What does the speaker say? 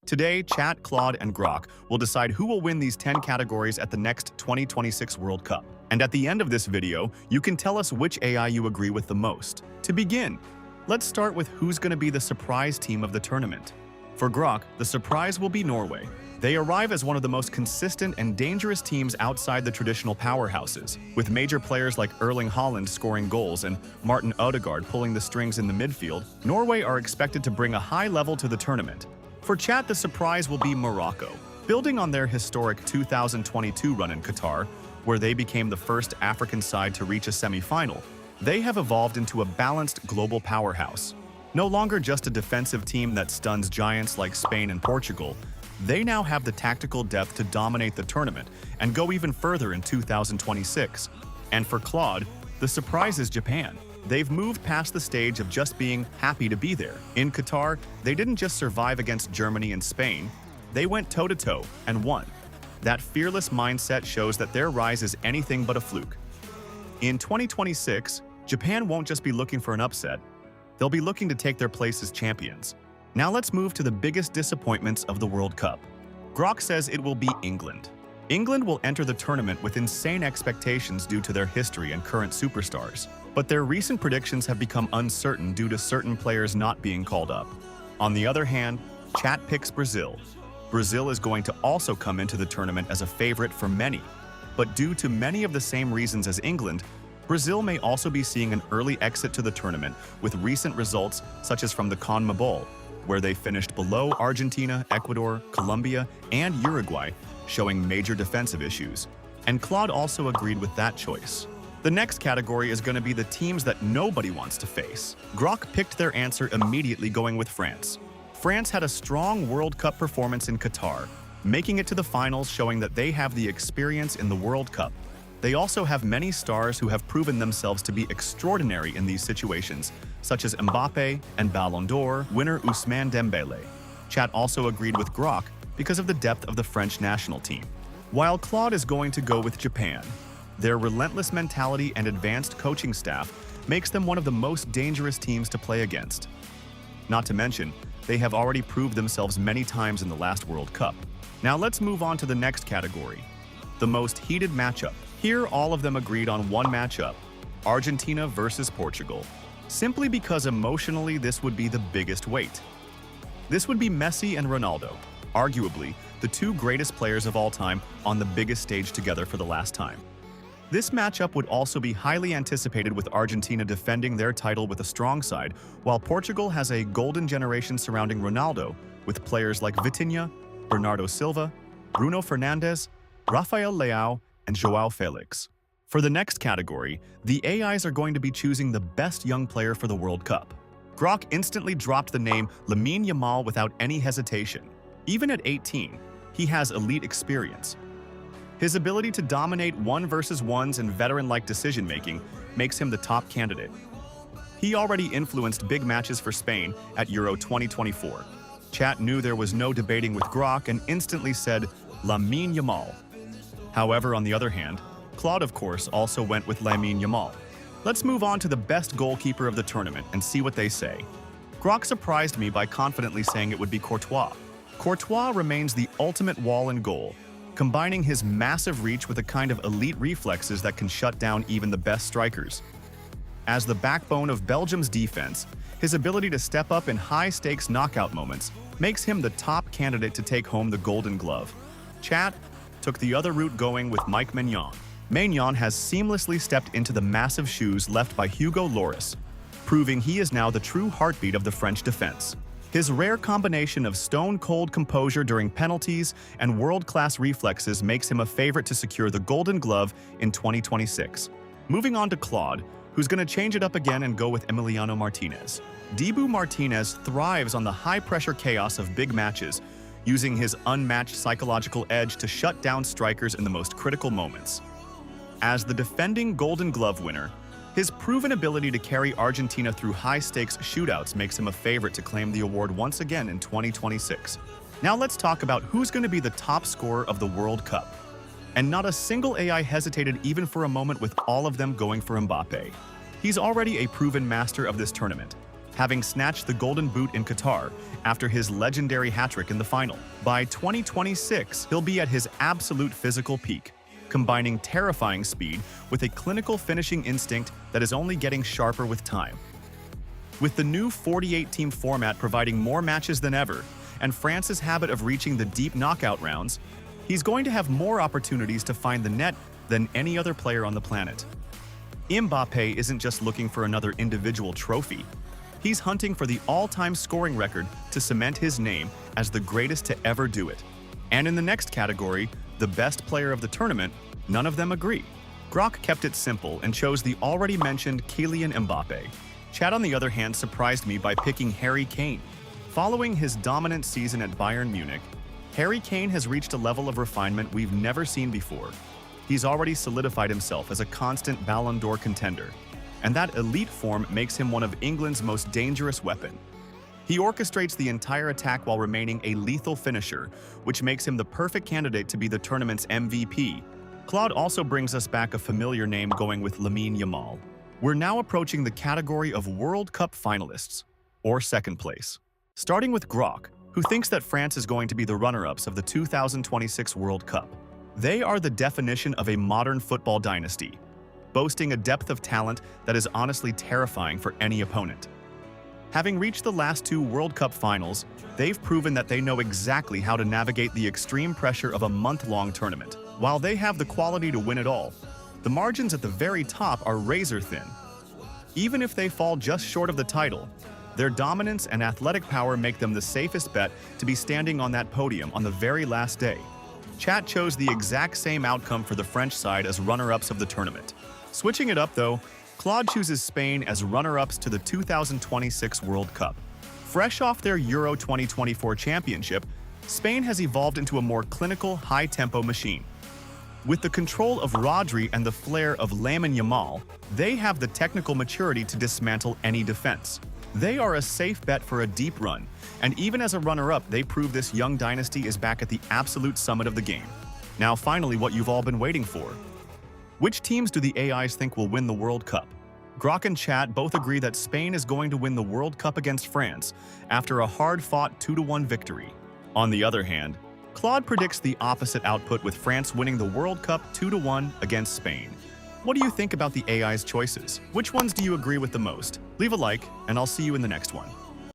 Today, Chat, Claude, and Grok will decide who will win these 10 categories at the next 2026 World Cup. And at the end of this video, you can tell us which AI you agree with the most. To begin, let's start with who's going to be the surprise team of the tournament. For Grok, the surprise will be Norway. They arrive as one of the most consistent and dangerous teams outside the traditional powerhouses, with major players like Erling Haaland scoring goals and Martin Odegaard pulling the strings in the midfield. Norway are expected to bring a high level to the tournament. For Chat, the surprise will be Morocco. Building on their historic 2022 run in Qatar, where they became the first African side to reach a semi-final, they have evolved into a balanced global powerhouse. No longer just a defensive team that stuns giants like Spain and Portugal, they now have the tactical depth to dominate the tournament and go even further in 2026. And for Claude, the surprise is Japan. They've moved past the stage of just being happy to be there. In Qatar, they didn't just survive against Germany and Spain, they went toe-to-toe and won. That fearless mindset shows that their rise is anything but a fluke. In 2026, Japan won't just be looking for an upset, they'll be looking to take their place as champions. Now let's move to the biggest disappointments of the World Cup. Grok says it will be England. England will enter the tournament with insane expectations due to their history and current superstars, but their recent predictions have become uncertain due to certain players not being called up. On the other hand, Chat picks Brazil. Brazil is going to also come into the tournament as a favorite for many, but due to many of the same reasons as England, Brazil may also be seeing an early exit to the tournament with recent results such as from the CONMEBOL, where they finished below Argentina, Ecuador, Colombia, and Uruguay, showing major defensive issues. And Claude also agreed with that choice. The next category is going to be the teams that nobody wants to face. Grok picked their answer immediately, going with France. France had a strong World Cup performance in Qatar, making it to the finals, showing that they have the experience in the World Cup. They also have many stars who have proven themselves to be extraordinary in these situations, such as Mbappe and Ballon d'Or winner Ousmane Dembélé. Chat also agreed with Grok because of the depth of the French national team. While Claude is going to go with Japan, their relentless mentality and advanced coaching staff makes them one of the most dangerous teams to play against. Not to mention, they have already proved themselves many times in the last World Cup. Now let's move on to the next category, the most heated matchup. Here, all of them agreed on one matchup, Argentina versus Portugal, simply because emotionally this would be the biggest weight. This would be Messi and Ronaldo, arguably the two greatest players of all time on the biggest stage together for the last time. This matchup would also be highly anticipated, with Argentina defending their title with a strong side, while Portugal has a golden generation surrounding Ronaldo, with players like Vitinha, Bernardo Silva, Bruno Fernandes, Rafael Leao, and João Felix. For the next category, the AIs are going to be choosing the best young player for the World Cup. Grok instantly dropped the name Lamine Yamal without any hesitation. Even at 18, he has elite experience. His ability to dominate 1v1s and veteran-like decision-making makes him the top candidate. He already influenced big matches for Spain at Euro 2024. Chat knew there was no debating with Grok and instantly said Lamine Yamal. However, on the other hand, Claude, of course, also went with Lamine Yamal. Let's move on to the best goalkeeper of the tournament and see what they say. Grok surprised me by confidently saying it would be Courtois. Courtois remains the ultimate wall in goal, combining his massive reach with a kind of elite reflexes that can shut down even the best strikers. As the backbone of Belgium's defense, his ability to step up in high-stakes knockout moments makes him the top candidate to take home the Golden Glove. Chat took the other route, going with Mike Maignan. Maignan has seamlessly stepped into the massive shoes left by Hugo Lloris, proving he is now the true heartbeat of the French defense. His rare combination of stone-cold composure during penalties and world-class reflexes makes him a favorite to secure the Golden Glove in 2026. Moving on to Claude, who's going to change it up again and go with Emiliano Martinez. Dibu Martinez thrives on the high-pressure chaos of big matches, using his unmatched psychological edge to shut down strikers in the most critical moments. As the defending Golden Glove winner, his proven ability to carry Argentina through high-stakes shootouts makes him a favorite to claim the award once again in 2026. Now let's talk about who's going to be the top scorer of the World Cup. And not a single AI hesitated even for a moment, with all of them going for Mbappe. He's already a proven master of this tournament, having snatched the Golden Boot in Qatar after his legendary hat-trick in the final. By 2026, he'll be at his absolute physical peak, combining terrifying speed with a clinical finishing instinct that is only getting sharper with time. With the new 48-team format providing more matches than ever, and France's habit of reaching the deep knockout rounds, he's going to have more opportunities to find the net than any other player on the planet. Mbappé isn't just looking for another individual trophy. He's hunting for the all-time scoring record to cement his name as the greatest to ever do it. And in the next category, the best player of the tournament, none of them agree. Grok kept it simple and chose the already mentioned Kylian Mbappé. Chad, on the other hand, surprised me by picking Harry Kane. Following his dominant season at Bayern Munich, Harry Kane has reached a level of refinement we've never seen before. He's already solidified himself as a constant Ballon d'Or contender, and that elite form makes him one of England's most dangerous weapons. He orchestrates the entire attack while remaining a lethal finisher, which makes him the perfect candidate to be the tournament's MVP. Claude also brings us back a familiar name, going with Lamine Yamal. We're now approaching the category of World Cup finalists, or second place. Starting with Grok, who thinks that France is going to be the runner-ups of the 2026 World Cup. They are the definition of a modern football dynasty, boasting a depth of talent that is honestly terrifying for any opponent. Having reached the last two World Cup finals, they've proven that they know exactly how to navigate the extreme pressure of a month-long tournament. While they have the quality to win it all, the margins at the very top are razor-thin. Even if they fall just short of the title, their dominance and athletic power make them the safest bet to be standing on that podium on the very last day. Chat chose the exact same outcome for the French side as runner-ups of the tournament. Switching it up, though, Claude chooses Spain as runner-ups to the 2026 World Cup. Fresh off their Euro 2024 championship, Spain has evolved into a more clinical, high-tempo machine. With the control of Rodri and the flair of Lamine Yamal, they have the technical maturity to dismantle any defense. They are a safe bet for a deep run, and even as a runner-up, they prove this young dynasty is back at the absolute summit of the game. Now finally, what you've all been waiting for. Which teams do the AIs think will win the World Cup? Grok and Chat both agree that Spain is going to win the World Cup against France after a hard-fought 2-1 victory. On the other hand, Claude predicts the opposite output, with France winning the World Cup 2-1 against Spain. What do you think about the AI's choices? Which ones do you agree with the most? Leave a like, and I'll see you in the next one.